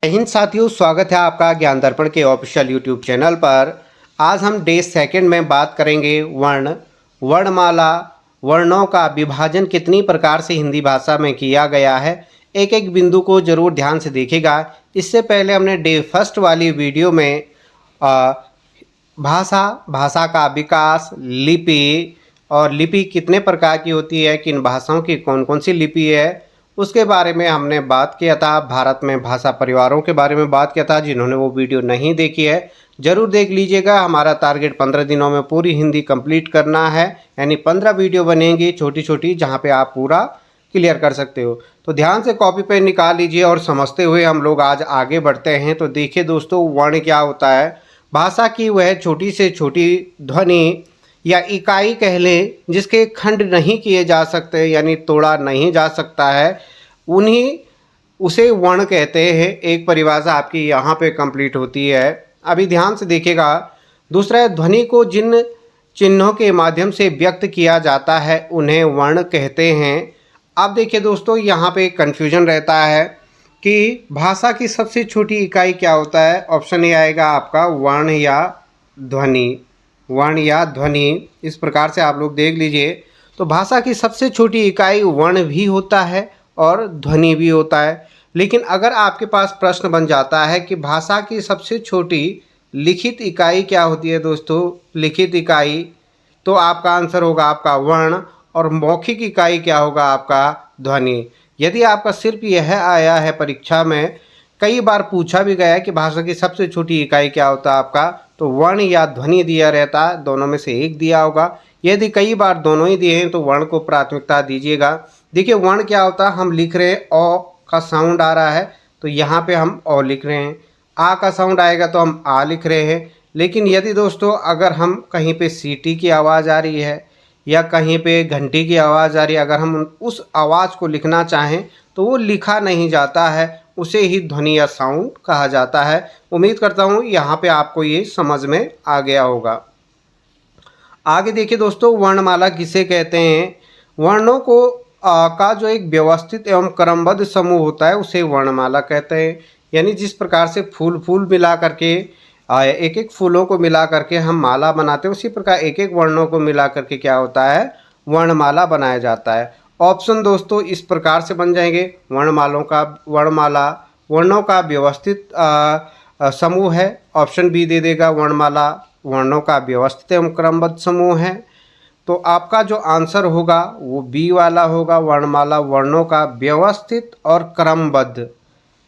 जय हिंद साथियों, स्वागत है आपका ज्ञान दर्पण के ऑफिशियल यूट्यूब चैनल पर। आज हम डे सेकंड में बात करेंगे वर्णमाला। वर्णों का विभाजन कितनी प्रकार से हिंदी भाषा में किया गया है। एक एक बिंदु को जरूर ध्यान से देखिएगा। इससे पहले हमने डे फर्स्ट वाली वीडियो में भाषा का विकास, लिपि और लिपि कितने प्रकार की होती है, किन भाषाओं की कौन कौन सी लिपि है, उसके बारे में हमने बात किया था। भारत में भाषा परिवारों के बारे में बात किया था। जिन्होंने वो वीडियो नहीं देखी है ज़रूर देख लीजिएगा। हमारा टारगेट 15 दिनों में पूरी हिंदी कंप्लीट करना है, यानी 15 वीडियो बनेंगी छोटी छोटी, जहाँ पे आप पूरा क्लियर कर सकते हो। तो ध्यान से कॉपी पेन निकाल लीजिए और समझते हुए हम लोग आज आगे बढ़ते हैं। तो देखिए दोस्तों, वर्ण क्या होता है। भाषा की वह छोटी से छोटी ध्वनि या इकाई कह लें जिसके खंड नहीं किए जा सकते, यानी तोड़ा नहीं जा सकता है, उसे वर्ण कहते हैं। एक परिभाषा आपकी यहाँ पे कंप्लीट होती है। अभी ध्यान से देखिएगा। दूसरा है, ध्वनि को जिन चिन्हों के माध्यम से व्यक्त किया जाता है उन्हें वर्ण कहते हैं। अब देखिए दोस्तों, यहाँ पे कन्फ्यूजन रहता है कि भाषा की सबसे छोटी इकाई क्या होता है। ऑप्शन ए आएगा आपका वर्ण या ध्वनि। वर्ण या ध्वनि, इस प्रकार से आप लोग देख लीजिए। तो भाषा की सबसे छोटी इकाई वर्ण भी होता है और ध्वनि भी होता है। लेकिन अगर आपके पास प्रश्न बन जाता है कि भाषा की सबसे छोटी लिखित इकाई क्या होती है दोस्तों, लिखित इकाई, तो आपका आंसर होगा आपका वर्ण। और मौखिक इकाई क्या होगा आपका ध्वनि। यदि आपका सिर्फ यह आया है परीक्षा में, कई बार पूछा भी गया है कि भाषा की सबसे छोटी इकाई क्या होता है आपका, तो वर्ण या ध्वनि दिया रहता है। दोनों में से एक दिया होगा। यदि कई बार दोनों ही दिए हैं तो वर्ण को प्राथमिकता दीजिएगा। देखिए वर्ण क्या होता है, हम लिख रहे हैं अ का साउंड आ रहा है तो यहाँ पे हम अ लिख रहे हैं। आ का साउंड आएगा तो हम आ लिख रहे हैं। लेकिन यदि दोस्तों अगर हम कहीं पे सीटी की आवाज़ आ रही है या कहीं पे घंटी की आवाज़ आ रही है, अगर हम उस आवाज़ को लिखना चाहें तो वो लिखा नहीं जाता है, उसे ही ध्वनि या साउंड कहा जाता है। उम्मीद करता हूँ यहाँ पे आपको ये समझ में आ गया होगा। आगे देखिए दोस्तों, वर्णमाला किसे कहते हैं। वर्णों को का जो एक व्यवस्थित एवं क्रमबद्ध समूह होता है उसे वर्णमाला कहते हैं। यानी जिस प्रकार से फूल मिला करके एक एक फूलों को मिला करके हम माला बनाते हैं, उसी प्रकार एक एक वर्णों को मिला करके क्या होता है, वर्णमाला बनाया जाता है। ऑप्शन दोस्तों इस प्रकार से बन जाएंगे। वर्णमाला वर्णों का व्यवस्थित समूह है। ऑप्शन बी दे देगा, वर्णमाला वर्णों का व्यवस्थित एवं क्रमबद्ध समूह है। तो आपका जो आंसर होगा वो बी वाला होगा, वर्णमाला वर्णों का व्यवस्थित और क्रमबद्ध।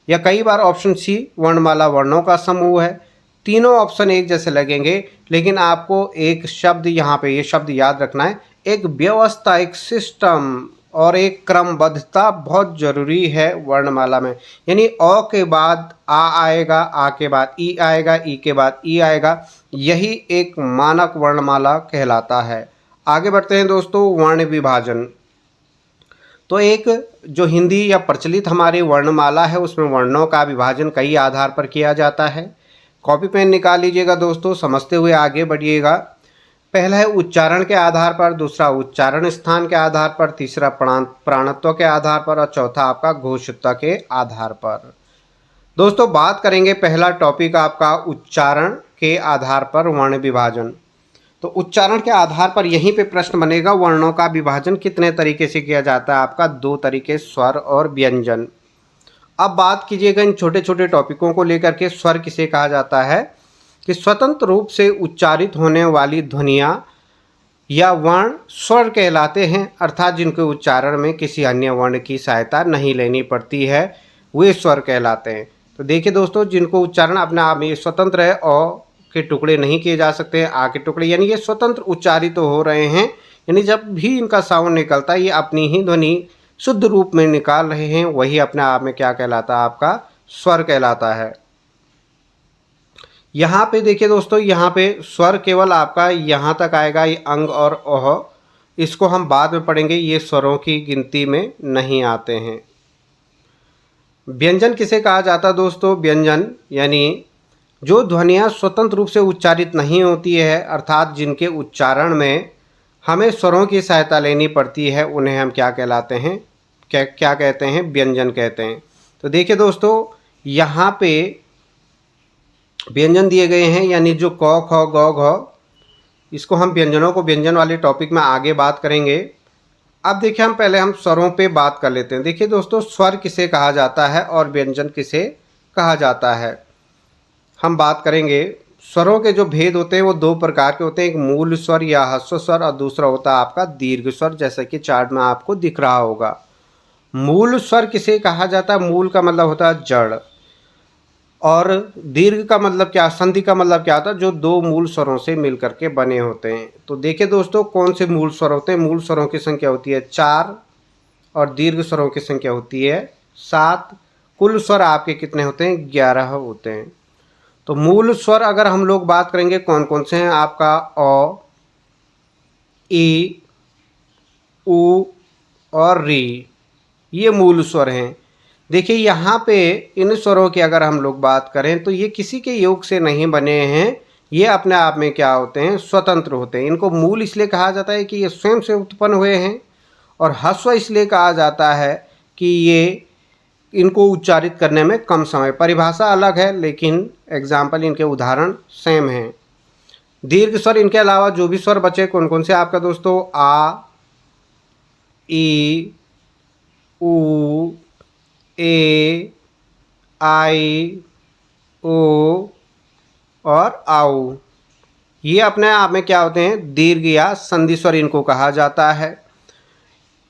या कई बार ऑप्शन सी, वर्णमाला वर्णों का समूह है। तीनों ऑप्शन एक जैसे लगेंगे, लेकिन आपको एक शब्द यहाँ पे ये शब्द याद रखना है, एक व्यवस्था, एक सिस्टम और एक क्रमबद्धता बहुत जरूरी है वर्णमाला में। यानी अ के बाद आ आएगा, आ के बाद ई आएगा, ई के बाद ई आएगा। यही एक मानक वर्णमाला कहलाता है। आगे बढ़ते हैं दोस्तों, वर्ण विभाजन। तो एक जो हिंदी या प्रचलित हमारी वर्णमाला है उसमें वर्णों का विभाजन कई आधार पर किया जाता है। कॉपी पेन निकाल लीजिएगा दोस्तों, समझते हुए आगे बढ़िएगा। पहला है उच्चारण के आधार पर, दूसरा उच्चारण स्थान के आधार पर, तीसरा प्राणत्व के आधार पर और चौथा आपका घोषितता के आधार पर। दोस्तों बात करेंगे, पहला टॉपिक आपका उच्चारण के आधार पर वर्ण विभाजन। तो उच्चारण के आधार पर यहीं पे प्रश्न बनेगा, वर्णों का विभाजन कितने तरीके से किया जाता है आपका, दो तरीके, स्वर और व्यंजन। अब बात कीजिएगा इन छोटे छोटे टॉपिकों को लेकर के। स्वर किसे कहा जाता है कि स्वतंत्र रूप से उच्चारित होने वाली ध्वनियाँ या वर्ण स्वर कहलाते हैं, अर्थात जिनके उच्चारण में किसी अन्य वर्ण की सहायता नहीं लेनी पड़ती है, वे स्वर कहलाते हैं। तो देखिए दोस्तों, जिनको उच्चारण अपने आप में स्वतंत्र है, अ के टुकड़े नहीं किए जा सकते हैं, आ के टुकड़े, यानी ये स्वतंत्र उच्चारित तो हो रहे हैं, यानी जब भी इनका साउंड निकलता है ये अपनी ही ध्वनि शुद्ध रूप में निकाल रहे हैं, वही अपने आप में क्या कहलाता है, आपका स्वर कहलाता है। यहाँ पे देखिए दोस्तों, यहाँ पे स्वर केवल आपका यहाँ तक आएगा, ये अंग और ओह, इसको हम बाद में पढ़ेंगे, ये स्वरों की गिनती में नहीं आते हैं। व्यंजन किसे कहा जाता है दोस्तों, व्यंजन यानी जो ध्वनियाँ स्वतंत्र रूप से उच्चारित नहीं होती है, अर्थात जिनके उच्चारण में हमें स्वरों की सहायता लेनी पड़ती है, उन्हें हम क्या कहलाते हैं, क्या कहते हैं, व्यंजन कहते हैं। तो देखिए दोस्तों, यहाँ पे व्यंजन दिए गए हैं, यानी जो क ख ग घ, इसको हम व्यंजनों को व्यंजन वाले टॉपिक में आगे बात करेंगे। अब देखिए हम स्वरों पे बात कर लेते हैं। देखिए दोस्तों, स्वर किसे कहा जाता है और व्यंजन किसे कहा जाता है, हम बात करेंगे। स्वरों के जो भेद होते हैं वो दो प्रकार के होते हैं, एक मूल स्वर या ह्रस्व स्वर और दूसरा होता है आपका दीर्घ स्वर, जैसा कि चार्ट में आपको दिख रहा होगा। मूल स्वर किसे कहा जाता है? मूल का मतलब होता है जड़, और दीर्घ का मतलब क्या, संधि का मतलब क्या होता है? जो दो मूल स्वरों से मिलकर के बने होते हैं। तो देखिए दोस्तों, कौन से मूल स्वर होते हैं? मूल स्वरों की संख्या होती है 4 और दीर्घ स्वरों की संख्या होती है 7। कुल स्वर आपके कितने होते हैं? 11 होते हैं। तो मूल स्वर अगर हम लोग बात करेंगे कौन कौन से हैं, आपका अ, ई, उ और री, ये मूल स्वर हैं। देखिए यहाँ पे इन स्वरों की अगर हम लोग बात करें तो ये किसी के योग से नहीं बने हैं, ये अपने आप में क्या होते हैं? स्वतंत्र होते हैं। इनको मूल इसलिए कहा जाता है कि ये स्वयं से उत्पन्न हुए हैं, और ह्रस्व इसलिए कहा जाता है कि ये इनको उच्चारित करने में कम समय, परिभाषा अलग है लेकिन एग्जाम्पल इनके उदाहरण सेम हैं। दीर्घ स्वर इनके अलावा जो भी स्वर बचे कौन कौन से आपका दोस्तों? आ, ई, उ, ए, आई, ओ और आउ, ये अपने आप में क्या होते हैं? दीर्घ या संधि स्वर इनको कहा जाता है।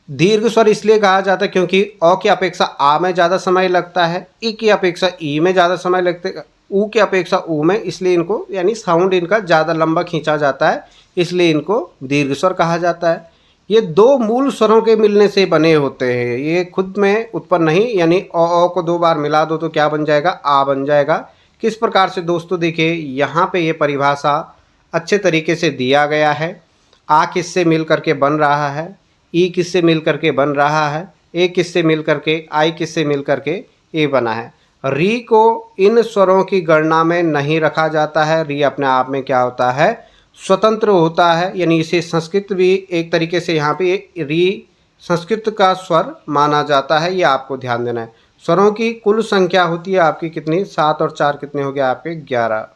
दीर्घ स्वर इसलिए कहा जाता है क्योंकि अ की अपेक्षा आ में ज़्यादा समय लगता है, ई की अपेक्षा ई में ज़्यादा समय लगते, उ की अपेक्षा उ में, इसलिए इनको यानी साउंड इनका ज़्यादा लंबा खींचा जाता है, इसलिए इनको दीर्घ स्वर कहा जाता है। ये दो मूल स्वरों के मिलने से बने होते हैं, ये खुद में उत्पन्न नहीं, यानी अ को दो बार मिला दो तो क्या बन जाएगा? आ बन जाएगा। किस प्रकार से दोस्तों? देखिए यहाँ पे ये परिभाषा अच्छे तरीके से दिया गया है। आ किससे मिल करके बन रहा है, ई किससे मिल करके बन रहा है, ए किससे मिल करके, आई किससे मिल करके ए बना है। री को इन स्वरों की गणना में नहीं रखा जाता है। री अपने आप में क्या होता है? स्वतंत्र होता है, यानी इसे संस्कृत भी एक तरीके से यहाँ पे री संस्कृत का स्वर माना जाता है, ये आपको ध्यान देना है। स्वरों की कुल संख्या होती है आपकी कितनी? 7 और 4 कितने हो गए आपके? 11।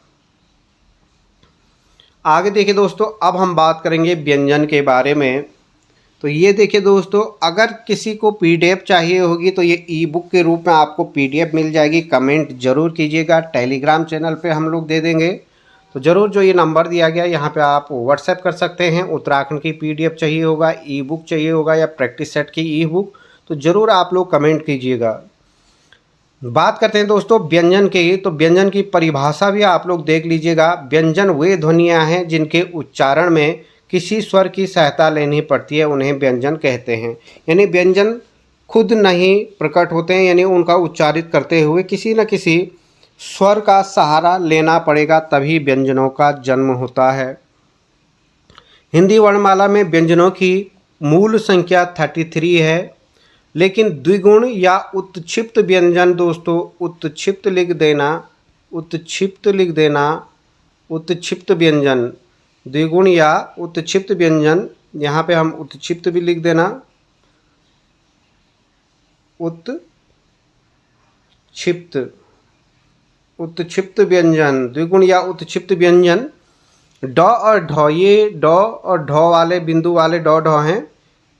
आगे देखिए दोस्तों, अब हम बात करेंगे व्यंजन के बारे में। तो ये देखिए दोस्तों, अगर किसी को पीडीएफ चाहिए होगी तो ये ई बुक के रूप में आपको पीडीएफ मिल जाएगी। कमेंट जरूर कीजिएगा, टेलीग्राम चैनल पे हम लोग दे देंगे। तो ज़रूर जो ये नंबर दिया गया यहाँ पे आप व्हाट्सएप कर सकते हैं। उत्तराखंड की पीडीएफ चाहिए होगा, ई बुक चाहिए होगा या प्रैक्टिस सेट की ई बुक, तो ज़रूर आप लोग कमेंट कीजिएगा। बात करते हैं दोस्तों व्यंजन की, तो व्यंजन की परिभाषा भी आप लोग देख लीजिएगा। व्यंजन वे ध्वनियाँ हैं जिनके उच्चारण में किसी स्वर की सहायता लेनी पड़ती है, उन्हें व्यंजन कहते हैं। यानी व्यंजन खुद नहीं प्रकट होते हैं, यानी उनका उच्चारित करते हुए किसी न किसी स्वर का सहारा लेना पड़ेगा, तभी व्यंजनों का जन्म होता है। हिंदी वर्णमाला में व्यंजनों की मूल संख्या 33 है, लेकिन द्विगुण या उत्क्षिप्त व्यंजन दोस्तों, उत्क्षिप्त लिख देना, उत्क्षिप्त लिख देना, उत्क्षिप्त व्यंजन, द्विगुण या उत्क्षिप्त व्यंजन, यहाँ पे हम उत्क्षिप्त भी लिख देना, उत्क्षिप्त, उत्क्षिप्त व्यंजन, द्विगुण या उत्क्षिप्त व्यंजन। ड और ढ, ये ड और ढ वाले बिंदु वाले ड ढ हैं,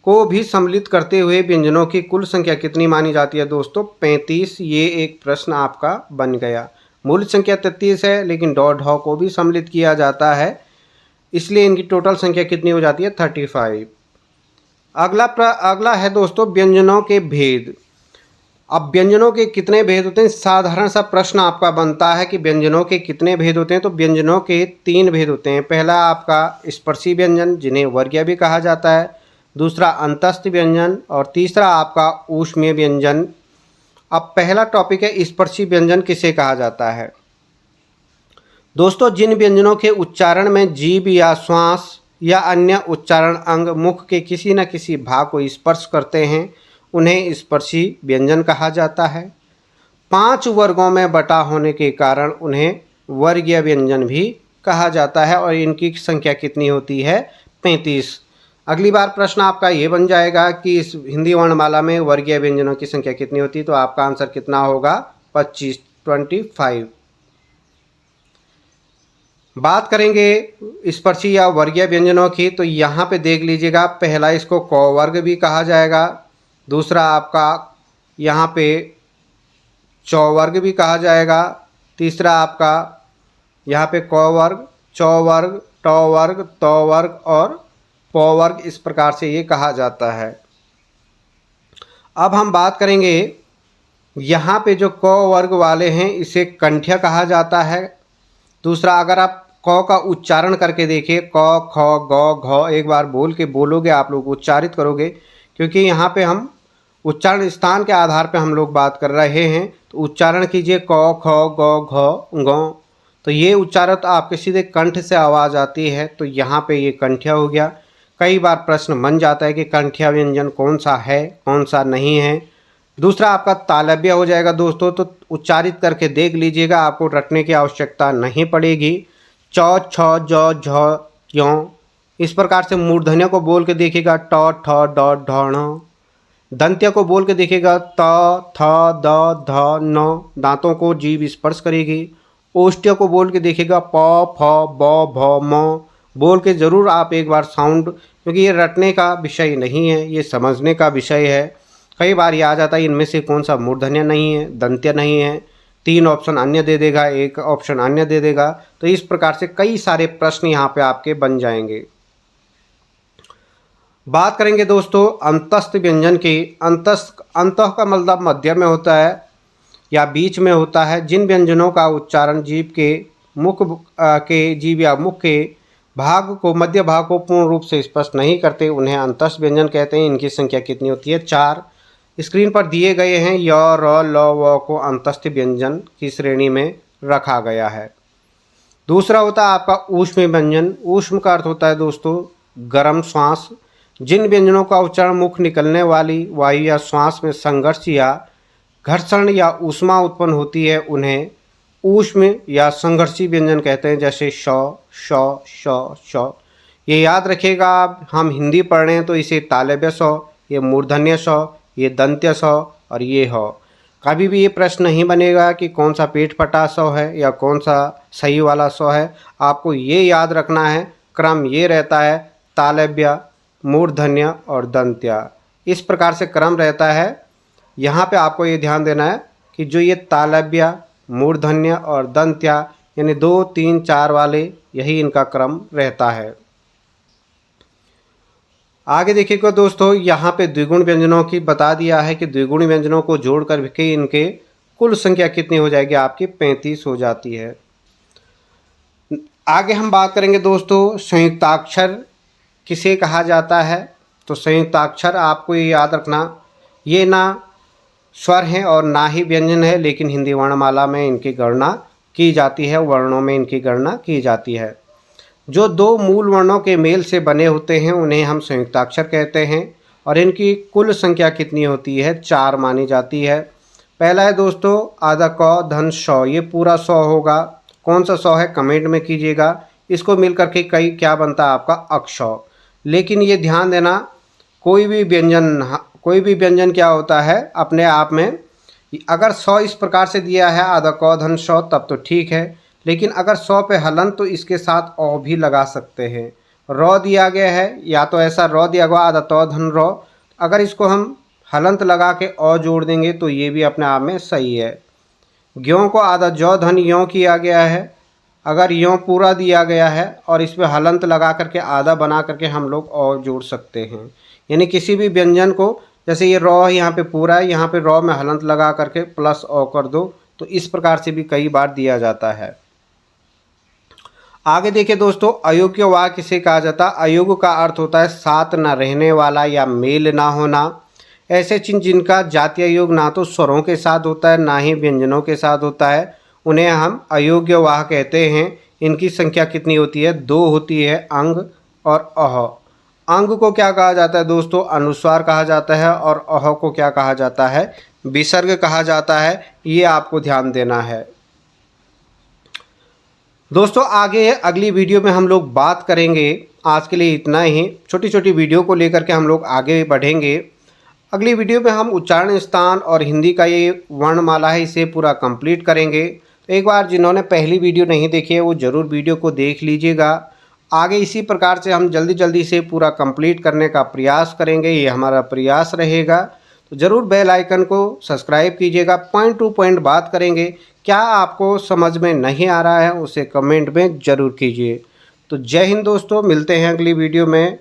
को भी सम्मिलित करते हुए व्यंजनों की कुल संख्या कितनी मानी जाती है दोस्तों? 35। ये एक प्रश्न आपका बन गया। मूल संख्या 33 है, लेकिन ड ढ को भी सम्मिलित किया जाता है, इसलिए इनकी टोटल संख्या कितनी हो जाती है? 35। अगला है दोस्तों व्यंजनों के भेद। अब व्यंजनों के कितने भेद होते हैं? साधारण सा प्रश्न आपका बनता है कि व्यंजनों के कितने भेद होते हैं, तो व्यंजनों के 3 भेद होते हैं। पहला आपका स्पर्शी व्यंजन, जिन्हें वर्गीय भी कहा जाता है, दूसरा अंतस्थ व्यंजन, और तीसरा आपका ऊष्मीय व्यंजन। अब पहला टॉपिक है स्पर्शी व्यंजन किसे कहा जाता है। दोस्तों, जिन व्यंजनों के उच्चारण में जीभ या श्वास या अन्य उच्चारण अंग मुख के किसी न किसी भाग को स्पर्श करते हैं, उन्हें स्पर्शी व्यंजन कहा जाता है। 5 वर्गों में बटा होने के कारण उन्हें वर्गीय व्यंजन भी कहा जाता है, और इनकी संख्या कितनी होती है? 35। अगली बार प्रश्न आपका ये बन जाएगा कि इस हिंदी वर्णमाला में वर्गीय व्यंजनों की संख्या कितनी होती है, तो आपका आंसर कितना होगा? 25 25। बात करेंगे स्पर्शी या वर्गीय व्यंजनों की, तो यहाँ पे देख लीजिएगा, पहला इसको क वर्ग भी कहा जाएगा, दूसरा आपका यहाँ पे चौ वर्ग भी कहा जाएगा, तीसरा आपका यहाँ पे क वर्ग, चौ वर्ग, ट वर्ग, त वर्ग और प वर्ग, इस प्रकार से ये कहा जाता है। अब हम बात करेंगे यहाँ पे जो क वर्ग वाले हैं इसे कंठ्य कहा जाता है। दूसरा, अगर आप क का उच्चारण करके देखिए, क ख ग घ, एक बार बोल के बोलोगे आप लोग, उच्चारित करोगे, क्योंकि यहाँ पे हम उच्चारण स्थान के आधार पे हम लोग बात कर रहे हैं, तो उच्चारण कीजिए क ख ग घ ग, तो ये उच्चारण तो आपके सीधे कंठ से आवाज़ आती है, तो यहाँ पे ये कंठ्य हो गया। कई बार प्रश्न बन जाता है कि कंठ्य व्यंजन कौन सा है कौन सा नहीं है। दूसरा आपका तालव्य हो जाएगा दोस्तों, तो उच्चारित करके देख लीजिएगा, आपको रटने की आवश्यकता नहीं पड़ेगी। च छ ज झ क्यों, इस प्रकार से मूर्धन्य को बोल के देखिएगा, ट ठ ड ढ ण। दंत्य को बोल के देखिएगा, त थ द ध न, दांतों को जीभ स्पर्श करेगी। ओष्ठ्य को बोल के देखिएगा, प फ ब भ म, बोल के ज़रूर आप एक बार साउंड, क्योंकि ये रटने का विषय नहीं है, ये समझने का विषय है। कई बार ये आ जाता है इनमें से कौन सा मूर्धन्य नहीं है, दंत्य नहीं है, 3 ऑप्शन अन्य दे देगा, 1 ऑप्शन अन्य दे देगा, तो इस प्रकार से कई सारे प्रश्न यहाँ पे आपके बन जाएंगे। बात करेंगे दोस्तों अंतस्थ व्यंजन की। अंतः का मतलब मध्य में होता है या बीच में होता है। जिन व्यंजनों का उच्चारण जीभ के मुख के जीभ या मुख के भाग को, मध्य भाग को पूर्ण रूप से स्पष्ट नहीं करते, उन्हें अंतस्थ व्यंजन कहते हैं। इनकी संख्या कितनी होती है? 4 स्क्रीन पर दिए गए हैं। य र ल व को अंतस्थ व्यंजन की श्रेणी में रखा गया है। दूसरा होता है आपका ऊष्म व्यंजन। ऊष्म का अर्थ होता है दोस्तों गर्म श्वास। जिन व्यंजनों का उच्चारण मुख निकलने वाली वायु या श्वास में संघर्ष या घर्षण या ऊष्मा उत्पन्न होती है, उन्हें ऊष्म या संघर्षी व्यंजन कहते हैं, जैसे श श श श। ये याद रखिएगा, आप हम हिंदी पढ़ रहे हैं तो इसे तालव्य स, ये मूर्धन्य स, ये दंत्य स और ये ह। कभी भी ये प्रश्न नहीं बनेगा कि कौन सा पेट फटा स है या कौन सा सही वाला स है। आपको ये याद रखना है, क्रम ये रहता है तालव्य, मूर्धन्य और दंत्य, इस प्रकार से क्रम रहता है। यहाँ पे आपको ये ध्यान देना है कि जो ये तालव्य, मूर्धन्य और दंत्य यानी 2 3 4 वाले, यही इनका क्रम रहता है। आगे देखिएगा दोस्तों, यहाँ पे द्विगुण व्यंजनों की बता दिया है कि द्विगुण व्यंजनों को जोड़कर भी इनके कुल संख्या कितनी हो जाएगी? आपकी 35 हो जाती है। आगे हम बात करेंगे दोस्तों संयुक्ताक्षर किसे कहा जाता है। तो संयुक्ताक्षर आपको ये याद रखना, ये ना स्वर हैं और ना ही व्यंजन है, लेकिन हिंदी वर्णमाला में इनकी गणना की जाती है, वर्णों में इनकी गणना की जाती है। जो 2 मूल वर्णों के मेल से बने होते हैं उन्हें हम संयुक्ताक्षर कहते हैं, और इनकी कुल संख्या कितनी होती है? 4 मानी जाती है। पहला है दोस्तों आधा क धन श, ये पूरा स होगा। कौन सा स है कमेंट में कीजिएगा। इसको मिल करके कई क्या बनता है? आपका अक्ष। लेकिन ये ध्यान देना, कोई भी व्यंजन क्या होता है अपने आप में, अगर 100 इस प्रकार से दिया है आधा क धन श, तब तो ठीक है, लेकिन अगर 100 पे हलन तो इसके साथ अ भी लगा सकते हैं। र दिया गया है, या तो ऐसा र दिया गया आधा त धन र, अगर इसको हम हलंत लगा के अ जोड़ देंगे तो ये भी अपने आप में सही है। ज्यों को आधा ज धन यों किया गया है, अगर यों पूरा दिया गया है और इस पर हलंत लगा करके आधा बना करके हम लोग अ जोड़ सकते हैं। यानी किसी भी व्यंजन को, जैसे ये र यहाँ पे पूरा है, यहाँ पे र में हलंत लगा करके प्लस अ कर दो, तो इस प्रकार से भी कई बार दिया जाता है। आगे देखिए दोस्तों, अयोग्य वाक्य किसे कहा जाता है? अयोग्य का अर्थ होता है साथ न रहने वाला या मेल ना होना। ऐसे चिन्ह जिनका जातीय योग ना तो स्वरों के साथ होता है ना ही व्यंजनों के साथ होता है, उन्हें हम अयोग्य वाह कहते हैं। इनकी संख्या कितनी होती है? 2 होती है, अंग और अह। अंग को क्या कहा जाता है दोस्तों? अनुस्वार कहा जाता है, और अह को क्या कहा जाता है? विसर्ग कहा जाता है। ये आपको ध्यान देना है दोस्तों। आगे अगली वीडियो में हम लोग बात करेंगे। आज के लिए इतना ही, छोटी छोटी वीडियो को लेकर के हम लोग आगे बढ़ेंगे। अगली वीडियो में हम उच्चारण स्थान और हिंदी का ये वर्णमाला है, इसे पूरा कंप्लीट करेंगे। तो एक बार जिन्होंने पहली वीडियो नहीं देखी है वो ज़रूर वीडियो को देख लीजिएगा। आगे इसी प्रकार से हम जल्दी जल्दी से पूरा कंप्लीट करने का प्रयास करेंगे, ये हमारा प्रयास रहेगा। तो ज़रूर बेल आइकन को सब्सक्राइब कीजिएगा। पॉइंट टू पॉइंट बात करेंगे, क्या आपको समझ में नहीं आ रहा है उसे कमेंट में ज़रूर कीजिए। तो जय हिंद दोस्तों, मिलते हैं अगली वीडियो में।